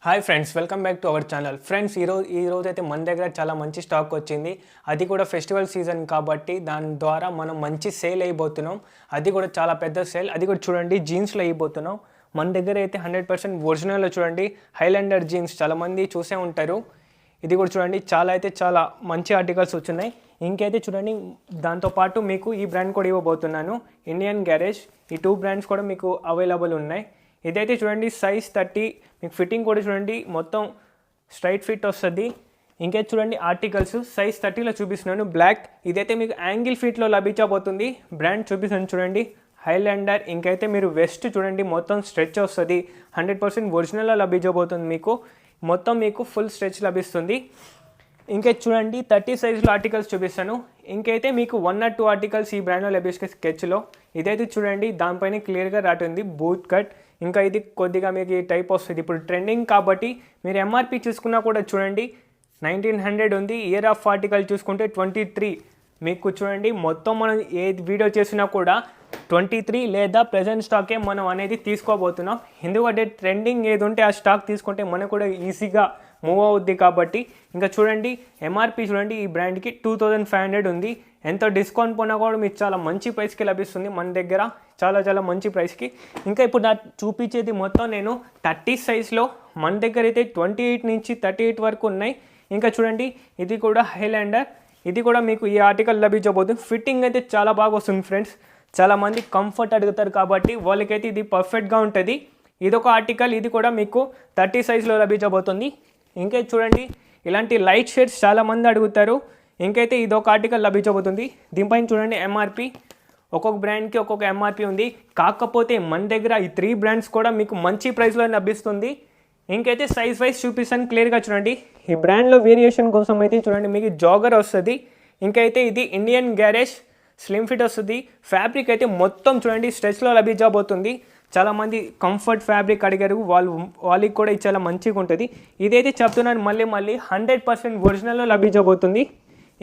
Hi friends, welcome back to our channel. Friends, ఈరోజు అయితే మన దగ్గర చాలా మంచి స్టాక్ వచ్చింది. అది కూడా ఫెస్టివల్ సీజన్ కాబట్టి దాని ద్వారా మనం మంచి సేల్ అయిపోతున్నాం. అది కూడా చాలా పెద్ద సేల్. అది కూడా చూడండి, జీన్స్లో అయిపోతున్నాం. మన దగ్గర అయితే 100% ఒరిజినల్లో చూడండి, హైలాండర్ జీన్స్ చాలామంది చూసే ఉంటారు. ఇది కూడా చూడండి, చాలా మంచి ఆర్టికల్స్ వచ్చినాయి. ఇంకైతే చూడండి, దాంతోపాటు మీకు ఈ బ్రాండ్ కూడా ఇవ్వబోతున్నాను, ఇండియన్ గ్యారేజ్. ఈ 2 బ్రాండ్స్ కూడా మీకు అవైలబుల్ ఉన్నాయి. ఇదైతే చూడండి సైజ్ 30, మీకు ఫిట్టింగ్ కూడా చూడండి మొత్తం స్ట్రైట్ ఫిట్ వస్తుంది. ఇంకైతే చూడండి ఆర్టికల్స్ సైజ్ 30లో చూపిస్తున్నాను, బ్లాక్. ఇదైతే మీకు యాంగిల్ ఫిట్లో లభించబోతుంది. బ్రాండ్ చూపిస్తాను చూడండి, హైలాండర్. ఇంకైతే మీరు వెస్ట్ చూడండి మొత్తం స్ట్రెచ్ వస్తుంది, 100% ఒరిజినల్లో లభించబోతుంది. మీకు ఫుల్ స్ట్రెచ్ లభిస్తుంది. ఇంకైతే చూడండి 30 సైజులో ఆర్టికల్స్ చూపిస్తాను. ఇంకైతే మీకు 1 or 2 ఆర్టికల్స్ ఈ బ్రాండ్లో లభిస్తాయి స్కెచ్లో. ఇదైతే చూడండి దానిపైన క్లియర్గా రాటుంది బూట్ కట్. ఇంకా ఇది కొద్దిగా మీకు ఈ టైప్ వస్తుంది. ఇప్పుడు ట్రెండింగ్ కాబట్టి మీరు ఎంఆర్పి చూసుకున్నా కూడా చూడండి 1900 ఉంది. ఇయర్ ఆఫ్ ఆర్టికల్ చూసుకుంటే 23. మీకు చూడండి మొత్తం మనం ఏ వీడియో చేసినా కూడా 23 లేదా ప్రజెంట్ స్టాకే మనం అనేది తీసుకోబోతున్నాం. ఎందుకంటే ట్రెండింగ్ ఏది ఉంటే ఆ స్టాక్ తీసుకుంటే మనకు కూడా ఈజీగా మూవ్ అవుద్ది కాబట్టి. ఇంకా చూడండి ఎంఆర్పి చూడండి, ఈ బ్రాండ్కి 2500 ఉంది. ఎంతో డిస్కౌంట్ పోయినా కూడా మీకు చాలా మంచి ప్రైస్కి లభిస్తుంది మన దగ్గర, చాలా మంచి ప్రైస్కి. ఇంకా ఇప్పుడు నా చూపించేది మొత్తం నేను 30 సైజ్లో. మన దగ్గర అయితే 28 నుంచి 38 వరకు ఉన్నాయి. ఇంకా చూడండి ఇది కూడా హైలాండర్. ఇది కూడా మీకు ఈ ఆర్టికల్ లభించబోతుంది. ఫిట్టింగ్ అయితే చాలా బాగా వస్తుంది ఫ్రెండ్స్. చాలామంది కంఫర్ట్ అడుగుతారు కాబట్టి వాళ్ళకైతే ఇది పర్ఫెక్ట్గా ఉంటుంది. ఇదొక ఆర్టికల్, ఇది కూడా మీకు 30 సైజ్లో లభించబోతుంది. ఇంకైతే చూడండి ఇలాంటి లైట్ షేడ్స్ చాలామంది అడుగుతారు. ఇంకైతే ఇదొక ఆర్టికల్ లభించబోతుంది. దీనిపైన చూడండి ఎంఆర్పి, ఒక్కొక్క బ్రాండ్కి ఒక్కొక్క ఎంఆర్పి ఉంది. కాకపోతే మన దగ్గర ఈ 3 బ్రాండ్స్ కూడా మీకు మంచి ప్రైస్లో లభిస్తుంది. ఇంకైతే సైజ్ వైజ్ చూపిస్తాను క్లియర్గా చూడండి. ఈ బ్రాండ్లో వేరియేషన్ కోసం అయితే చూడండి మీకు జాగర్ వస్తుంది. ఇంకైతే ఇది ఇండియన్ గ్యారేజ్ స్లిమ్ ఫిట్ వస్తుంది. ఫ్యాబ్రిక్ అయితే మొత్తం చూడండి స్ట్రెచ్లో లభించబోతుంది. చాలామంది కంఫర్ట్ ఫ్యాబ్రిక్ అడిగారు, వాళ్ళకి కూడా ఇది చాలా మంచిగా ఉంటుంది. ఇదైతే చెప్తున్నాను మళ్ళీ 100% ఒరిజినల్లో లభించబోతుంది.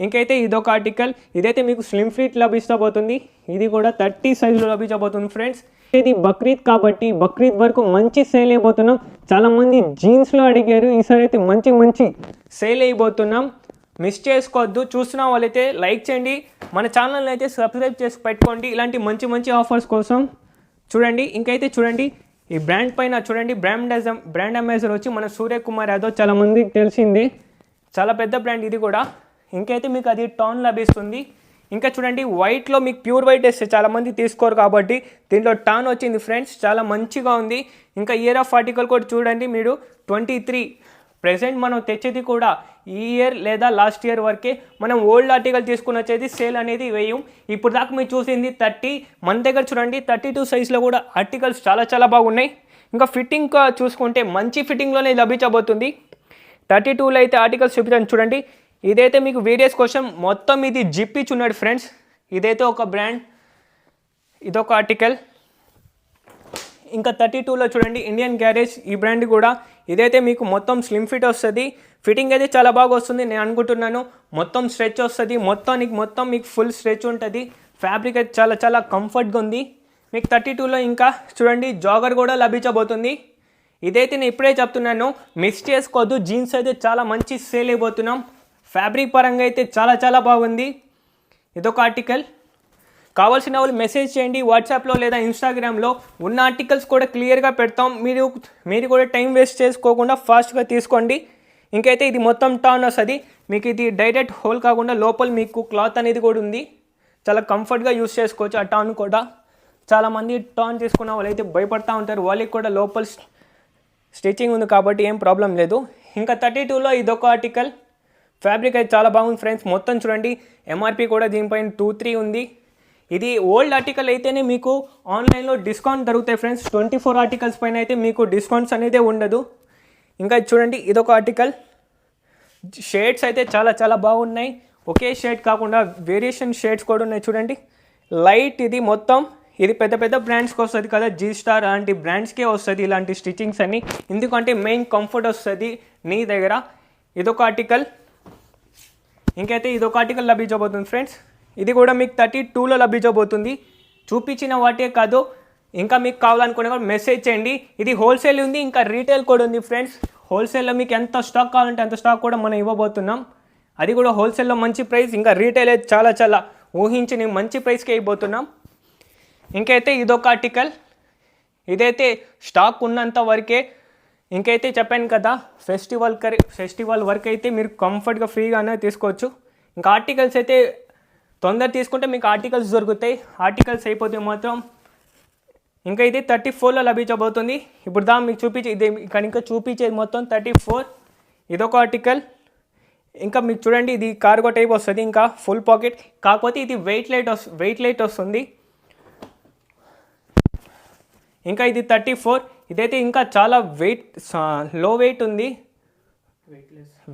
ఇంకైతే ఇదొక ఆర్టికల్, ఇదైతే మీకు స్లిమ్ ఫిట్ లభించబోతుంది. ఇది కూడా 30 సైజులో లభించబోతుంది ఫ్రెండ్స్. ఇది బక్రీద్ కాబట్టి బక్రీద్ వరకు మంచి సేల్ అయిపోతున్నాం. చాలామంది జీన్స్లో అడిగారు, ఈసారి అయితే మంచి సేల్ అయిపోతున్నాం. మిస్ చేసుకోవద్దు. చూస్తున్న వాళ్ళైతే లైక్ చేయండి, మన ఛానల్ని అయితే సబ్స్క్రైబ్ చేసి పెట్టుకోండి ఇలాంటి మంచి ఆఫర్స్ కోసం. చూడండి ఇంకైతే చూడండి ఈ బ్రాండ్ పైన చూడండి, బ్రాండ్ అంబాసిడర్ వచ్చి మన సూర్యకుమార్ యాదవ్, చాలామందికి తెలిసింది, చాలా పెద్ద బ్రాండ్ ఇది కూడా. ఇంకైతే మీకు అది టాన్ లభిస్తుంది. ఇంకా చూడండి వైట్లో మీకు ప్యూర్ వైట్ వేస్తే చాలామంది తీసుకోరు కాబట్టి దీంట్లో టాన్ వచ్చింది ఫ్రెండ్స్, చాలా మంచిగా ఉంది. ఇంకా ఇయర్ ఆఫ్ ఆర్టికల్ కూడా చూడండి మీరు 23. ప్రెజెంట్ మనం తెచ్చేది కూడా ఈ ఇయర్ లేదా లాస్ట్ ఇయర్ వరకే. మనం ఓల్డ్ ఆర్టికల్ తీసుకుని వచ్చేది సేల్ అనేది వేయం. ఇప్పుడు దాకా మీరు చూసింది 30. మన దగ్గర చూడండి 32 సైజ్లో కూడా ఆర్టికల్స్ చాలా బాగున్నాయి. ఇంకా ఫిట్టింగ్ చూసుకుంటే మంచి ఫిట్టింగ్లోనే లభించబోతుంది. 32లో అయితే ఆర్టికల్స్ చూపించాను చూడండి. ఇదైతే మీకు వేరియస్ కోసం మొత్తం ఇది జిప్ ఇచ్చున్నాడు ఫ్రెండ్స్. ఇదైతే ఒక బ్రాండ్, ఇదొక ఆర్టికల్. ఇంకా 32లో చూడండి ఇండియన్ గ్యారేజ్, ఈ బ్రాండ్ కూడా. ఇదైతే మీకు మొత్తం స్లిమ్ ఫిట్ వస్తుంది. ఫిట్టింగ్ అయితే చాలా బాగా వస్తుంది నేను అనుకుంటున్నాను. మొత్తం స్ట్రెచ్ వస్తుంది, మొత్తం మీకు ఫుల్ స్ట్రెచ్ ఉంటుంది. ఫ్యాబ్రిక్ అయితే చాలా కంఫర్ట్గా ఉంది. మీకు 32లో ఇంకా చూడండి జాగర్ కూడా లభించబోతుంది. ఇదైతే నేను ఇప్పుడే చెప్తున్నాను, మిస్ చేసుకోవద్దు. జీన్స్ అయితే చాలా మంచి సేల్ అయిపోతున్నాం. ఫ్యాబ్రిక్ పరంగా అయితే చాలా బాగుంది. ఇదొక ఆర్టికల్. కావాల్సిన వాళ్ళు మెసేజ్ చేయండి వాట్సాప్లో లేదా ఇన్స్టాగ్రామ్లో. ఉన్న ఆర్టికల్స్ కూడా క్లియర్గా పెడతాం. మీరు కూడా టైం వేస్ట్ చేసుకోకుండా ఫాస్ట్గా తీసుకోండి. ఇంకైతే ఇది మొత్తం టాన్ వస్తుంది. మీకు ఇది డైరెక్ట్ హోల్ కాకుండా లోపల మీకు క్లాత్ అనేది కూడా ఉంది. చాలా కంఫర్ట్గా యూస్ చేసుకోవచ్చు ఆ టాన్ కూడా. చాలామంది టాన్ తీసుకున్న వాళ్ళు అయితే భయపడుతూ ఉంటారు, వాళ్ళకి కూడా లోపల స్టిచ్చింగ్ ఉంది కాబట్టి ఏం ప్రాబ్లం లేదు. ఇంకా 32లో ఇదొక ఆర్టికల్. ఫ్యాబ్రిక్ అయితే చాలా బాగుంది ఫ్రెండ్స్. మొత్తం చూడండి ఎంఆర్పి కూడా దీనిపైన 23 ఉంది. ఇది ఓల్డ్ ఆర్టికల్ అయితేనే మీకు ఆన్లైన్లో డిస్కౌంట్ దొరుకుతాయి ఫ్రెండ్స్. 24 ఆర్టికల్స్ పైన అయితే మీకు డిస్కౌంట్స్ అనేది ఉండదు. ఇంకా చూడండి ఇదొక ఆర్టికల్. షేడ్స్ అయితే చాలా బాగున్నాయి. ఒకే షేడ్ కాకుండా వేరియేషన్ షేడ్స్ కూడా ఉన్నాయి చూడండి. లైట్ ఇది మొత్తం, ఇది పెద్ద బ్రాండ్స్కి వస్తుంది కదా, జీ స్టార్ అలాంటి బ్రాండ్స్కే వస్తుంది ఇలాంటి స్టిచ్చింగ్స్ అన్ని. ఎందుకంటే మెయిన్ కంఫర్ట్ వస్తుంది నీ దగ్గర. ఇదొక ఆర్టికల్. ఇంకైతే ఇదొక ఆర్టికల్ లభించబోతుంది ఫ్రెండ్స్. ఇది కూడా మీకు 32లో లభించబోతుంది. చూపించిన వాటే కాదు, ఇంకా మీకు కావాలనుకునే మెసేజ్ చేయండి. ఇది హోల్సేల్ ఉంది, ఇంకా రీటైల్ కూడా ఉంది ఫ్రెండ్స్. హోల్సేల్లో మీకు ఎంత స్టాక్ కావాలంటే అంత స్టాక్ కూడా మనం ఇవ్వబోతున్నాం. అది కూడా హోల్సేల్లో మంచి ప్రైస్, ఇంకా రీటైల్ అయితే చాలా చాలా ఊహించి మంచి ప్రైస్కే ఇవ్వబోతున్నాం. ఇంకైతే ఇదొక ఆర్టికల్, ఇదైతే స్టాక్ ఉన్నంత వరకే. ఇంకైతే చెప్పాను కదా, ఫెస్టివల్ వరకు అయితే మీరు కంఫర్ట్గా ఫ్రీగానే తీసుకోవచ్చు. ఇంకా ఆర్టికల్స్ అయితే తొందర తీసుకుంటే మీకు ఆర్టికల్స్ దొరుకుతాయి. ఆర్టికల్స్ అయిపోతే మాత్రం ఇంకా ఇది 34లో లభించబోతుంది. ఇప్పుడు మీకు చూపించే ఇది ఇంకా చూపించేది మొత్తం 34. ఇదొక ఆర్టికల్. ఇంకా మీకు చూడండి, ఇది కార్గో టైప్ వస్తుంది, ఇంకా ఫుల్ పాకెట్, కాకపోతే ఇది వెయిట్ లైట్ వస్తుంది. ఇంకా ఇది 34. ఇదైతే ఇంకా చాలా లో వెయిట్ ఉంది,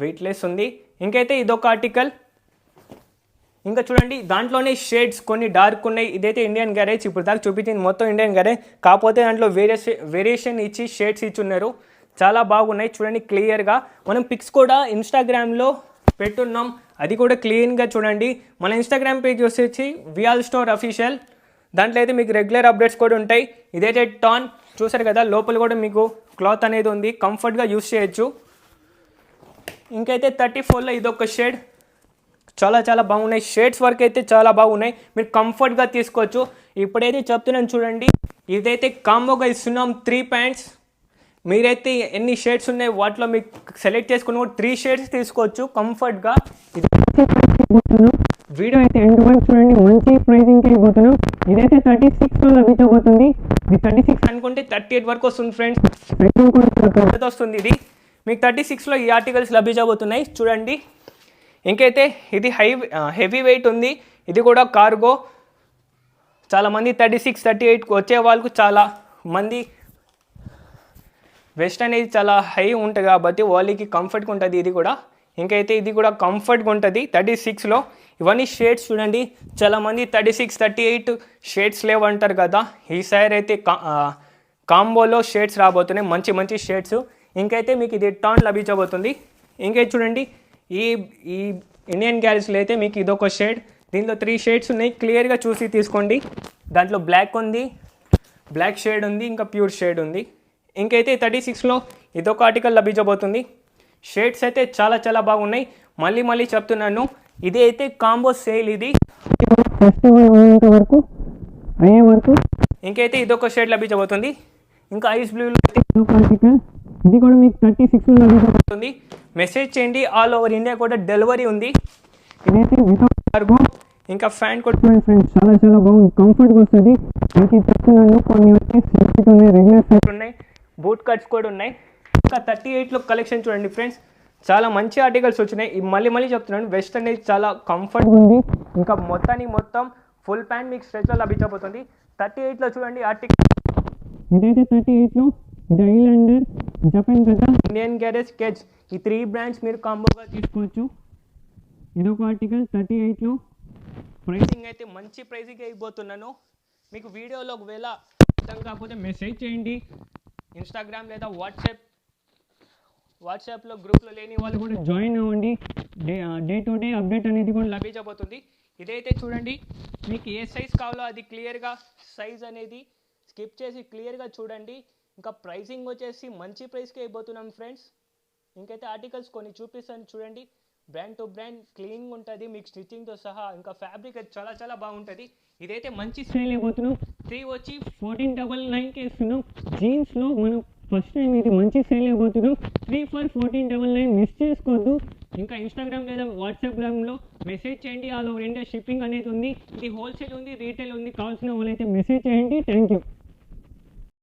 వెయిట్లెస్ ఉంది. ఇంకైతే ఇదొక ఆర్టికల్. ఇంకా చూడండి, దాంట్లోనే షేడ్స్ కొన్ని డార్క్ ఉన్నాయి. ఇదైతే ఇండియన్ గ్యారేజ్, ఇప్పుడు దాకా చూపించింది మొత్తం ఇండియన్ గ్యారేజ్, కాకపోతే దాంట్లో వేరియేషన్ ఇచ్చి షేడ్స్ ఇచ్చి ఉన్నారు. చాలా బాగున్నాయి చూడండి క్లియర్గా. మనం పిక్స్ కూడా ఇన్స్టాగ్రామ్లో పెట్టున్నాం, అది కూడా క్లీన్గా చూడండి. మన ఇన్స్టాగ్రామ్ పేజ్ వచ్చేసి విఆల్ స్టోర్ అఫీషియల్, దాంట్లో అయితే మీకు రెగ్యులర్ అప్డేట్స్ కూడా ఉంటాయి. ఇదైతే టాన్ చూసారు కదా, లోపల కూడా మీకు క్లాత్ అనేది ఉంది, కంఫర్ట్గా యూస్ చేయొచ్చు. ఇంకైతే 34లో ఇదొక షేడ్, చాలా చాలా బాగున్నాయి. షేడ్స్ వరకు అయితే చాలా బాగున్నాయి, మీరు కంఫర్ట్గా తీసుకోవచ్చు. ఇప్పుడైతే చెప్తున్నాను చూడండి, ఇదైతే కాంబోగా ఇస్తున్నాం 3 ప్యాంట్స్. మీరైతే ఎన్ని షేడ్స్ ఉన్నాయి వాటిలో మీకు సెలెక్ట్ చేసుకుని కూడా 3 షేడ్స్ తీసుకోవచ్చు కంఫర్ట్గా. వీడియో అయితే ఎండ్ వరకు చూడండి, మంచి ప్రైజింగ్కి అయిపోతున్నాం. ఇదైతే 36లో లభించబోతుంది. ఇది 36 అనుకుంటే 38 వరకు వస్తుంది ఫ్రెండ్స్, పెద్దది వస్తుంది. ఇది మీకు 36లో ఈ ఆర్టికల్స్ లభించబోతున్నాయి చూడండి. ఇంకైతే ఇది హెవీ వెయిట్ ఉంది, ఇది కూడా కార్గో. చాలామంది 36, 38 వచ్చే వాళ్ళకు చాలా మంది వెస్ట్ అనేది చాలా హై ఉంటుంది కాబట్టి వాళ్ళకి కంఫర్ట్గా ఉంటుంది ఇది కూడా. ఇంకైతే ఇది కూడా కంఫర్ట్గా ఉంటుంది 36లో. ఇవన్నీ షేడ్స్ చూడండి, చాలామంది 36, 38 షేడ్స్ లేవంటారు కదా, ఈసారి అయితే కాంబోలో షేడ్స్ రాబోతున్నాయి, మంచి మంచి షేడ్స్. ఇంకైతే మీకు ఇది టాన్ లభించబోతుంది. ఇంకైతే చూడండి, ఈ ఇండియన్ గ్యారేజ్లో అయితే మీకు ఇదొక షేడ్, దీంట్లో 3 షేడ్స్ ఉన్నాయి, క్లియర్గా చూసి తీసుకోండి. దాంట్లో బ్లాక్ షేడ్ ఉంది, ఇంకా ప్యూర్ షేడ్ ఉంది. ఇంకైతే 36లో ఇదొక ఆర్టికల్ లభించబోతుంది. షేడ్స్ అయితే చాలా చాలా బాగున్నాయి. మళ్ళీ చెప్తున్నాను, ఇది అయితే కాంబో సేల్, ఇది ఫెస్టివల్ వరకు అయ్యే వరకు. ఇంకైతే ఇదొక షేడ్ లభించబోతుంది. ఇంకా ఐస్ బ్లూలో ఆర్టికల్, ఇది కూడా మీకు 36లో లభించబోతుంది. మెసేజ్ చేయండి, ఆల్ ఓవర్ ఇండియా కూడా డెలివరీ ఉంది. ఇదైతే వితౌట్ కార్గో. ఇంకా ఫ్యాన్ కూడా ఫ్రెండ్స్ చాలా చాలా బాగుంది, కంఫర్ట్గా వస్తుంది. మీకు చెప్తున్నాను, కొన్ని వచ్చి సెట్ ఉన్నాయి, రెగ్యులర్ సెట్ ఉన్నాయి, బూట్ కట్స్ కూడా ఉన్నాయి. ఇంకా 38లో కలెక్షన్ చూడండి ఫ్రెండ్స్, చాలా మంచి ఆర్టికల్స్ వచ్చినాయి. మళ్ళీ చెప్తున్నాను, వెస్ట్ అనేది చాలా కంఫర్ట్గా ఉంది. ఇంకా మొత్తం ఫుల్ ప్యాంట్ మీకు స్ట్రెచ్లో లభించబోతుంది. 38లో చూడండి ఆర్టికల్, ఇదైతే 38లో ఇది ఐలాండర్, జపాన్ కదా, ఇండియన్ గ్యారేజ్, కేజ్, ఈ 3 బ్రాండ్స్ మీరు కాంబోగా తీసుకోవచ్చు. ఇదొక ఆర్టికల్ 38లో. ప్రైసింగ్ అయితే మంచి ప్రైసింగ్ అయిపోతున్నాను. మీకు వీడియోలో ఒకవేళ అర్థం కాకపోతే మెసేజ్ చేయండి, ఇన్స్టాగ్రామ్ లేదా వాట్సాప్లో గ్రూప్లో లేని వాళ్ళు కూడా జాయిన్ అవ్వండి. డే టు డే అప్డేట్ అనేది కూడా లభించబోతుంది. ఇదైతే చూడండి, మీకు ఏ సైజ్ కావాలో అది క్లియర్గా సైజ్ అనేది స్కిప్ చేసి క్లియర్గా చూడండి. ఇంకా ప్రైసింగ్ వచ్చేసి మంచి ప్రైస్కి అయిపోతున్నాం ఫ్రెండ్స్. ఇంకైతే ఆర్టికల్స్ కొన్ని చూపిస్తాను చూడండి, బ్రాండ్ టు బ్రాండ్ క్లీన్ ఉంటుంది మీకు స్టిచ్చింగ్తో సహా. ఇంకా ఫ్యాబ్రిక్ అయితే చాలా చాలా బాగుంటుంది. ఇదైతే మంచి సేల్ అయిపోతున్నాం. 3 వచ్చి 1499కి ఇస్తున్నాం. జీన్స్లో మనం ఫస్ట్ టైం ఇది మంచి సేల్ అయిపోతున్నాం. 3 for 1499, మిస్ చేసుకోవద్దు. ఇంకా ఇన్స్టాగ్రామ్ లేదా వాట్సాప్లో మెసేజ్ చేయండి, ఆల్ ఓవర్ ఇండియా షిప్పింగ్ అనేది ఉంది. ఇది హోల్సేల్ ఉంది, రీటైల్ ఉంది, కావాల్సిన వాళ్ళైతే మెసేజ్ చేయండి. Thank you.